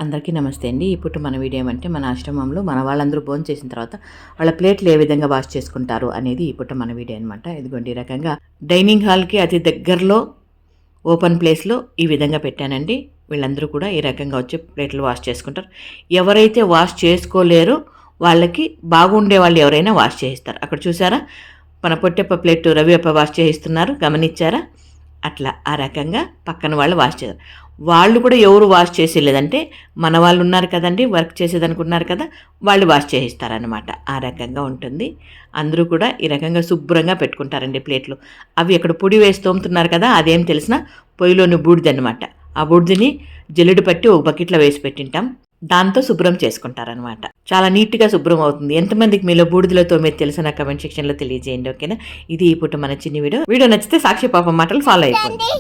అందరికీ నమస్తే అండి. ఇప్పుడు మన వీడియో ఏమంటే మన ఆశ్రమంలో మన వాళ్ళందరూ భోజనం చేసిన తర్వాత వాళ్ళ ప్లేట్లు ఏ విధంగా వాష్ చేసుకుంటారు అనేది ఇప్పుడు మన వీడియో అనమాట. ఇదిగోండి ఈ రకంగా డైనింగ్ హాల్కి అతి దగ్గరలో ఓపెన్ ప్లేస్లో ఈ విధంగా పెట్టానండి. వీళ్ళందరూ కూడా ఈ రకంగా వచ్చి ప్లేట్లు వాష్ చేసుకుంటారు. ఎవరైతే వాష్ చేసుకోలేరో వాళ్ళకి బాగుండే వాళ్ళు ఎవరైనా వాష్ చేయిస్తారు. అక్కడ చూసారా, మన పొట్టెప్ప ప్లేట్ రవి అప్ప వాష్ చేయిస్తున్నారు, గమనించారా? అట్లా ఆ రకంగా పక్కన వాళ్ళు వాష్ చేస్తారు. వాళ్ళు కూడా ఎవరు వాష్ చేసేలేదంటే మన వాళ్ళు ఉన్నారు కదండి, వర్క్ చేసేదనుకున్నారు కదా, వాళ్ళు వాష్ చేయిస్తారనమాట. ఆ రకంగా ఉంటుంది. అందరూ కూడా ఈ రకంగా శుభ్రంగా పెట్టుకుంటారండి ప్లేట్లు. అవి అక్కడ పొడి వేసి తోముతున్నారు కదా, అదేం తెలిసిన పొయ్యిలోని బూడిదనమాట. ఆ బూడిదని జల్లెడు పట్టి ఒక బకెట్లో వేసి పెట్టింటాం, దాంతో శుభ్రం చేసుకుంటారనమాట. చాలా నీట్గా శుభ్రం అవుతుంది. ఎంతమందికి మీలో బూడిదలో తోమేది తెలిసిన కమెంట్ సెక్షన్లో తెలియజేయండి, ఓకేనా? ఇది ఇప్పుడు మన చిన్న వీడియో నచ్చితే సాక్షి పాపం మాటలు ఫాలో అయిపోండి.